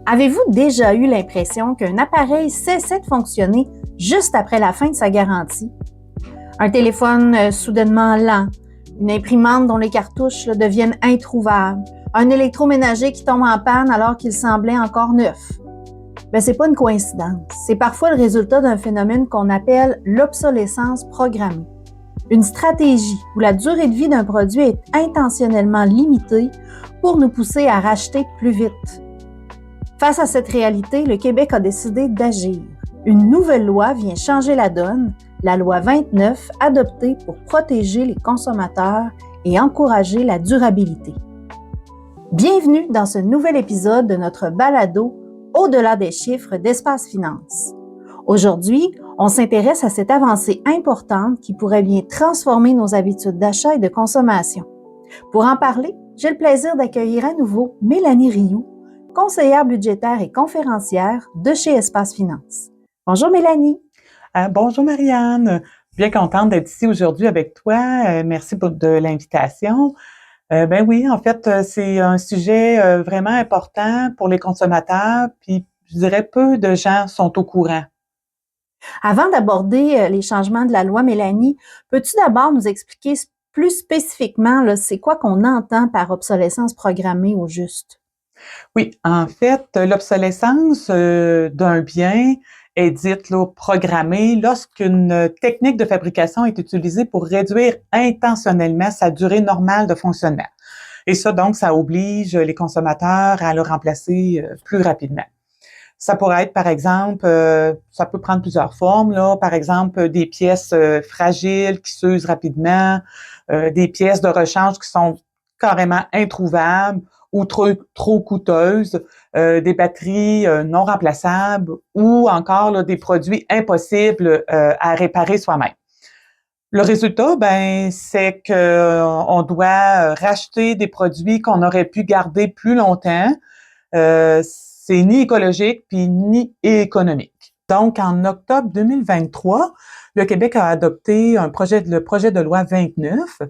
Avez-vous déjà eu l'impression qu'un appareil cessait de fonctionner juste après la fin de sa garantie? Un téléphone soudainement lent, une imprimante dont les cartouches deviennent introuvables, un électroménager qui tombe en panne alors qu'il semblait encore neuf. C'est pas une coïncidence. C'est parfois le résultat d'un phénomène qu'on appelle l'obsolescence programmée. Une stratégie où la durée de vie d'un produit est intentionnellement limitée pour nous pousser à racheter plus vite. Face à cette réalité, le Québec a décidé d'agir. Une nouvelle loi vient changer la donne, la loi 29, adoptée pour protéger les consommateurs et encourager la durabilité. Bienvenue dans ce nouvel épisode de notre balado Au-delà des chiffres d'Espace Finance. Aujourd'hui, on s'intéresse à cette avancée importante qui pourrait bien transformer nos habitudes d'achat et de consommation. Pour en parler, j'ai le plaisir d'accueillir à nouveau Mélanie Rioux, conseillère budgétaire et conférencière de chez Espace Finance. Bonjour Mélanie. Bonjour Marianne, bien contente d'être ici aujourd'hui avec toi. Merci de l'invitation. Oui, en fait, c'est un sujet vraiment important pour les consommateurs, puis je dirais peu de gens sont au courant. Avant d'aborder les changements de la loi, Mélanie, peux-tu d'abord nous expliquer plus spécifiquement c'est quoi qu'on entend par obsolescence programmée au juste? Oui, en fait, l'obsolescence d'un bien est dite programmée lorsqu'une technique de fabrication est utilisée pour réduire intentionnellement sa durée normale de fonctionnement. Et ça, donc, ça oblige les consommateurs à le remplacer plus rapidement. Ça pourrait être, par exemple, ça peut prendre plusieurs formes, par exemple, des pièces fragiles qui s'usent rapidement, des pièces de rechange qui sont carrément introuvables ou trop coûteuses, des batteries non remplaçables ou encore des produits impossibles à réparer soi-même. Le résultat, c'est qu'on doit racheter des produits qu'on aurait pu garder plus longtemps. C'est ni écologique puis ni économique. Donc, en octobre 2023, le Québec a adopté le projet de loi 29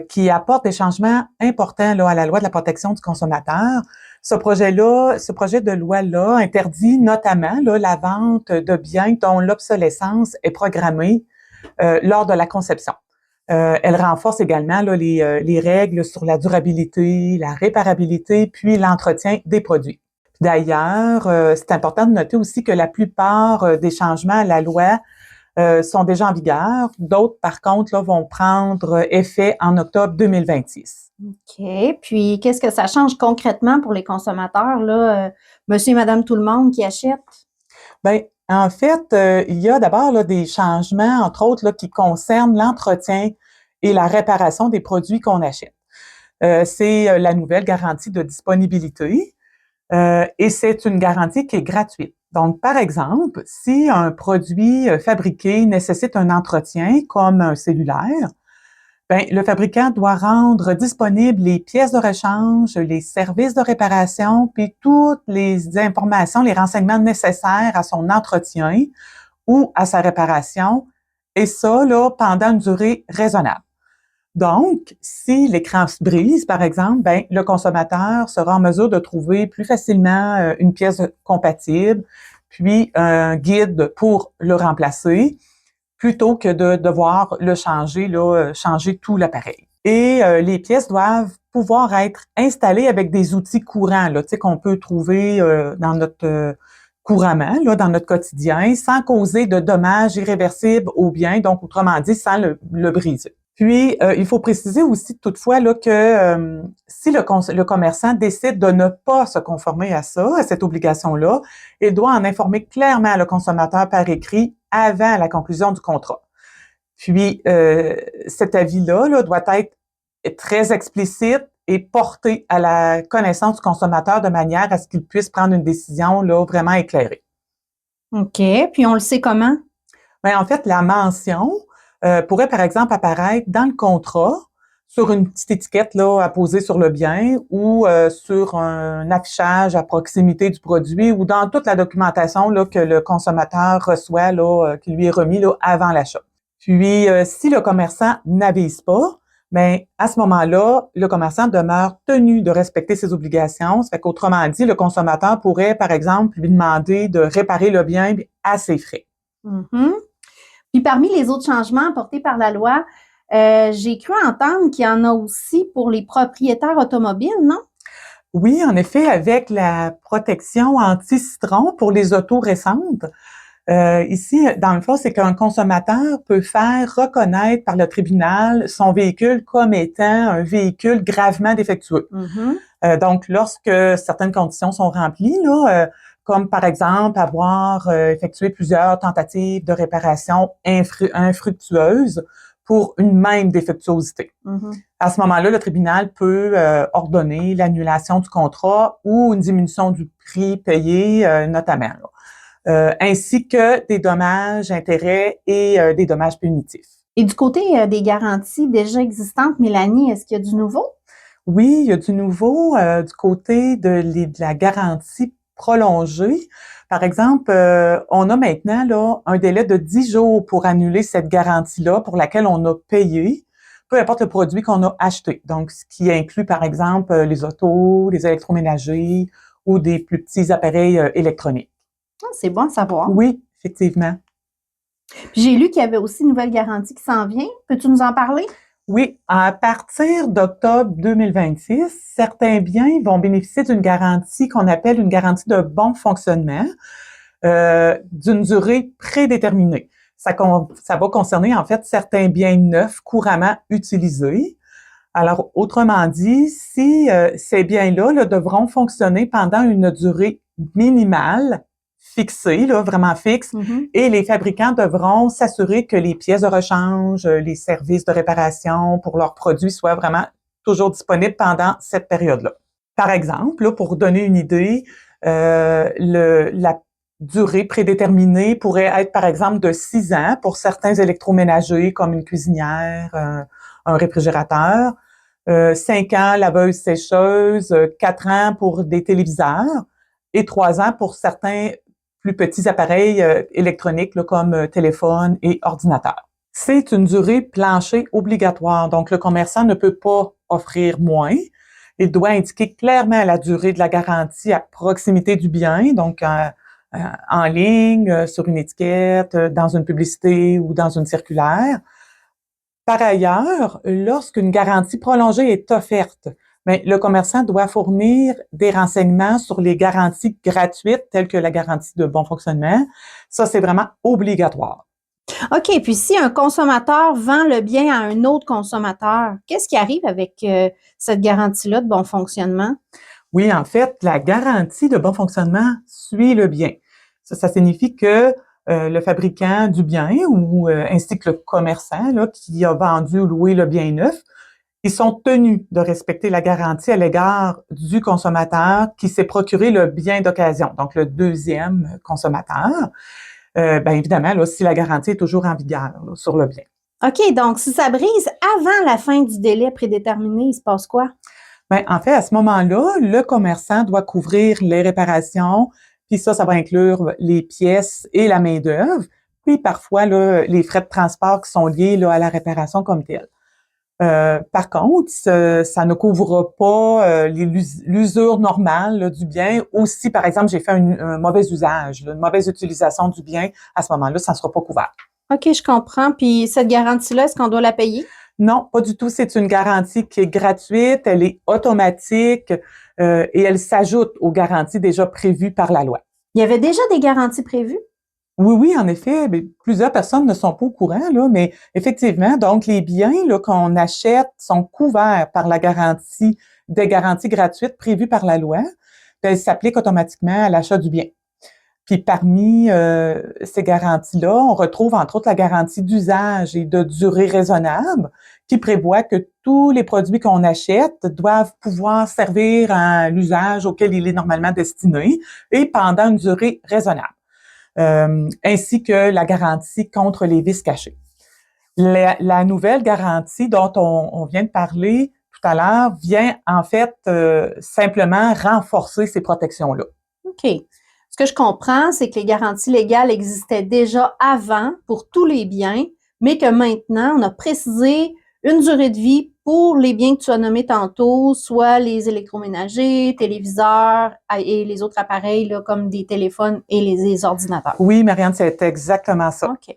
qui apporte des changements importants à la loi de la protection du consommateur. Ce projet de loi-là interdit notamment la vente de biens dont l'obsolescence est programmée lors de la conception. Elle renforce également les règles sur la durabilité, la réparabilité, puis l'entretien des produits. D'ailleurs, c'est important de noter aussi que la plupart des changements à la loi sont déjà en vigueur. D'autres, par contre, vont prendre effet en octobre 2026. OK. Puis, qu'est-ce que ça change concrètement pour les consommateurs, monsieur et madame tout le monde qui achètent? En fait, il y a d'abord des changements, entre autres, qui concernent l'entretien et la réparation des produits qu'on achète. C'est la nouvelle garantie de disponibilité. Et c'est une garantie qui est gratuite. Donc, par exemple, si un produit fabriqué nécessite un entretien, comme un cellulaire, le fabricant doit rendre disponibles les pièces de rechange, les services de réparation, puis toutes les informations, les renseignements nécessaires à son entretien ou à sa réparation, et ça, pendant une durée raisonnable. Donc, si l'écran se brise, par exemple, le consommateur sera en mesure de trouver plus facilement une pièce compatible, puis un guide pour le remplacer, plutôt que de devoir le changer, changer tout l'appareil. Et les pièces doivent pouvoir être installées avec des outils courants, qu'on peut trouver dans notre couramment, dans notre quotidien, sans causer de dommages irréversibles au bien, donc autrement dit, sans le briser. Puis, il faut préciser aussi toutefois que si le commerçant décide de ne pas se conformer à cette obligation-là, il doit en informer clairement le consommateur par écrit avant la conclusion du contrat. Puis, cet avis-là doit être très explicite et porté à la connaissance du consommateur de manière à ce qu'il puisse prendre une décision vraiment éclairée. OK. Puis, on le sait comment? En fait, la mention pourrait, par exemple, apparaître dans le contrat sur une petite étiquette à poser sur le bien ou sur un affichage à proximité du produit ou dans toute la documentation que le consommateur reçoit, qui lui est remis avant l'achat. Puis, si le commerçant n'avise pas, mais à ce moment-là, le commerçant demeure tenu de respecter ses obligations. Ça fait qu'autrement dit, le consommateur pourrait, par exemple, lui demander de réparer le bien à ses frais. Mhm. Puis parmi les autres changements apportés par la loi, j'ai cru entendre qu'il y en a aussi pour les propriétaires automobiles, non? Oui, en effet, avec la protection anti-citron pour les autos récentes, ici, dans le fond, c'est qu'un consommateur peut faire reconnaître par le tribunal son véhicule comme étant un véhicule gravement défectueux. Donc, lorsque certaines conditions sont remplies, là, comme par exemple avoir effectué plusieurs tentatives de réparation infructueuses pour une même défectuosité. À ce moment-là, le tribunal peut ordonner l'annulation du contrat ou une diminution du prix payé, notamment, là. Ainsi que des dommages, intérêts et des dommages punitifs. Et du côté des garanties déjà existantes, Mélanie, est-ce qu'il y a du nouveau? Oui, il y a du nouveau du côté de la garantie prolongée. Par exemple, on a maintenant là un délai de 10 jours pour annuler cette garantie-là pour laquelle on a payé, peu importe le produit qu'on a acheté. Donc, ce qui inclut, par exemple, les autos, les électroménagers ou des plus petits appareils électroniques. Ah, c'est bon à savoir. Oui, effectivement. Puis j'ai lu qu'il y avait aussi une nouvelle garantie qui s'en vient. Peux-tu nous en parler? Oui, à partir d'octobre 2026, certains biens vont bénéficier d'une garantie qu'on appelle une garantie de bon fonctionnement d'une durée prédéterminée. Ça va concerner en fait certains biens neufs couramment utilisés. Alors, autrement dit, si ces biens-là là, devront fonctionner pendant une durée minimale, fixée, là, vraiment fixe, et les fabricants devront s'assurer que les pièces de rechange, les services de réparation pour leurs produits soient vraiment toujours disponibles pendant cette période-là. Par exemple, là, pour donner une idée, la durée prédéterminée pourrait être, par exemple, de 6 ans pour certains électroménagers comme une cuisinière, un réfrigérateur, 5 ans laveuse-sécheuse, 4 ans pour des téléviseurs et 3 ans pour certains plus petits appareils électroniques là, comme téléphone et ordinateur. C'est une durée plancher obligatoire, donc le commerçant ne peut pas offrir moins. Il doit indiquer clairement la durée de la garantie à proximité du bien, donc en ligne, sur une étiquette, dans une publicité ou dans une circulaire. Par ailleurs, lorsqu'une garantie prolongée est offerte, mais le commerçant doit fournir des renseignements sur les garanties gratuites, telles que la garantie de bon fonctionnement. Ça, c'est vraiment obligatoire. OK. Puis si un consommateur vend le bien à un autre consommateur, qu'est-ce qui arrive avec cette garantie-là de bon fonctionnement? Oui, en fait, la garantie de bon fonctionnement suit le bien. Ça signifie que le fabricant du bien ou ainsi que le commerçant là, qui a vendu ou loué le bien neuf, ils sont tenus de respecter la garantie à l'égard du consommateur qui s'est procuré le bien d'occasion, donc le deuxième consommateur. Bien évidemment, là, si la garantie est toujours en vigueur là, sur le bien. OK, donc si ça brise avant la fin du délai prédéterminé, il se passe quoi? Bien, en fait, à ce moment-là, le commerçant doit couvrir les réparations, puis ça va inclure les pièces et la main-d'œuvre, puis parfois là, les frais de transport qui sont liés là, à la réparation comme telle. Par contre, ça ne couvre pas l'usure normale là, du bien. Ou si, par exemple, j'ai fait un mauvais usage, là, une mauvaise utilisation du bien, à ce moment-là, ça ne sera pas couvert. OK, je comprends. Puis cette garantie-là, est-ce qu'on doit la payer? Non, pas du tout. C'est une garantie qui est gratuite, elle est automatique et elle s'ajoute aux garanties déjà prévues par la loi. Il y avait déjà des garanties prévues? Oui, oui, en effet, mais plusieurs personnes ne sont pas au courant, là, mais effectivement, donc les biens là, qu'on achète sont couverts par la garantie, des garanties gratuites prévues par la loi. Elles s'appliquent automatiquement à l'achat du bien. Puis parmi ces garanties-là, on retrouve entre autres la garantie d'usage et de durée raisonnable qui prévoit que tous les produits qu'on achète doivent pouvoir servir à l'usage auquel il est normalement destiné et pendant une durée raisonnable. Ainsi que la garantie contre les vices cachés. La nouvelle garantie dont on vient de parler tout à l'heure vient en fait simplement renforcer ces protections-là. OK. Ce que je comprends, c'est que les garanties légales existaient déjà avant pour tous les biens, mais que maintenant, on a précisé une durée de vie pour les biens que tu as nommés tantôt, soit les électroménagers, téléviseurs et les autres appareils là, comme des téléphones et les ordinateurs. Oui, Marianne, c'est exactement ça. OK.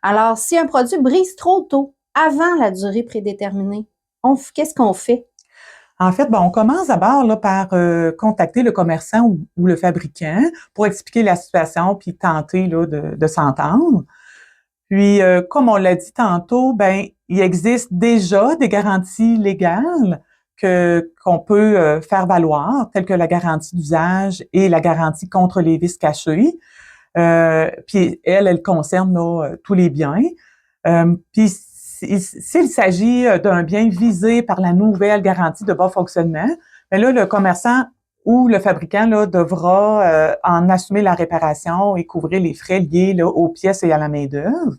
Alors, si un produit brise trop tôt, avant la durée prédéterminée, qu'est-ce qu'on fait? En fait, on commence d'abord là, par contacter le commerçant ou le fabricant pour expliquer la situation puis tenter là, de s'entendre. Puis, comme on l'a dit tantôt, il existe déjà des garanties légales qu'on peut faire valoir, telles que la garantie d'usage et la garantie contre les vices cachés. Puis elle concerne là, tous les biens. Puis s'il s'agit d'un bien visé par la nouvelle garantie de bon fonctionnement, bien là, le commerçant ou le fabricant là, devra en assumer la réparation et couvrir les frais liés là, aux pièces et à la main-d'œuvre.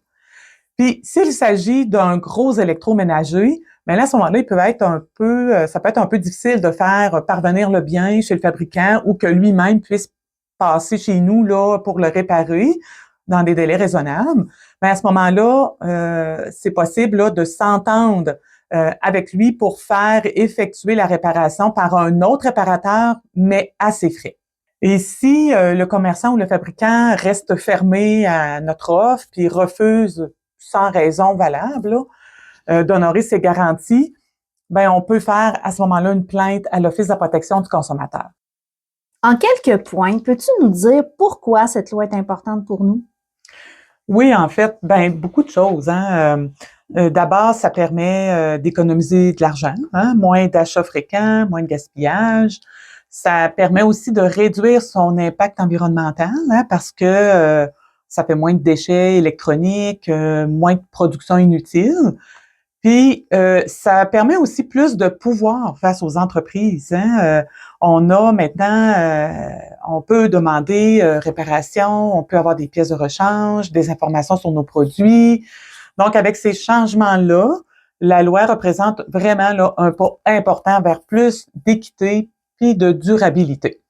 Puis s'il s'agit d'un gros électroménager, bien là, à ce moment-là, il peut être ça peut être un peu difficile de faire parvenir le bien chez le fabricant ou que lui-même puisse passer chez nous là pour le réparer dans des délais raisonnables. Mais à ce moment-là, c'est possible là, de s'entendre avec lui pour faire effectuer la réparation par un autre réparateur, mais à ses frais. Et si le commerçant ou le fabricant reste fermé à notre offre puis refuse sans raison valable d'honorer ses garanties, on peut faire à ce moment-là une plainte à l'Office de la protection du consommateur. En quelques points, peux-tu nous dire pourquoi cette loi est importante pour nous? Oui, en fait, beaucoup de choses. D'abord, ça permet d'économiser de l'argent, moins d'achats fréquents, moins de gaspillage. Ça permet aussi de réduire son impact environnemental, parce que ça fait moins de déchets électroniques, moins de production inutile. Puis, ça permet aussi plus de pouvoir face aux entreprises. On a maintenant, on peut demander réparation, on peut avoir des pièces de rechange, des informations sur nos produits. Donc, avec ces changements-là, la loi représente vraiment là, un pas important vers plus d'équité puis de durabilité.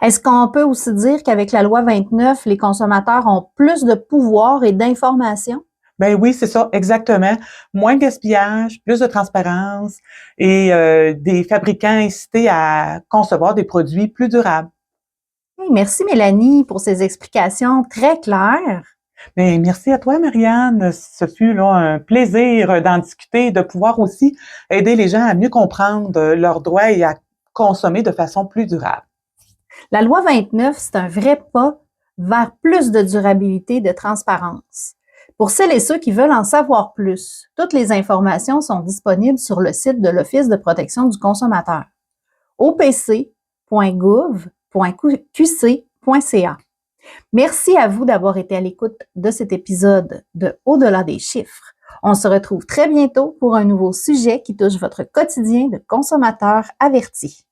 Est-ce qu'on peut aussi dire qu'avec la loi 29, les consommateurs ont plus de pouvoir et d'informations? Ben oui, c'est ça, exactement. Moins de gaspillage, plus de transparence et des fabricants incités à concevoir des produits plus durables. Hey, merci Mélanie pour ces explications très claires. Mais merci à toi, Marianne. Ce fut là, un plaisir d'en discuter et de pouvoir aussi aider les gens à mieux comprendre leurs droits et à consommer de façon plus durable. La loi 29, c'est un vrai pas vers plus de durabilité et de transparence. Pour celles et ceux qui veulent en savoir plus, toutes les informations sont disponibles sur le site de l'Office de protection du consommateur, opc.gouv.qc.ca. Merci à vous d'avoir été à l'écoute de cet épisode de Au-delà des chiffres. On se retrouve très bientôt pour un nouveau sujet qui touche votre quotidien de consommateur averti.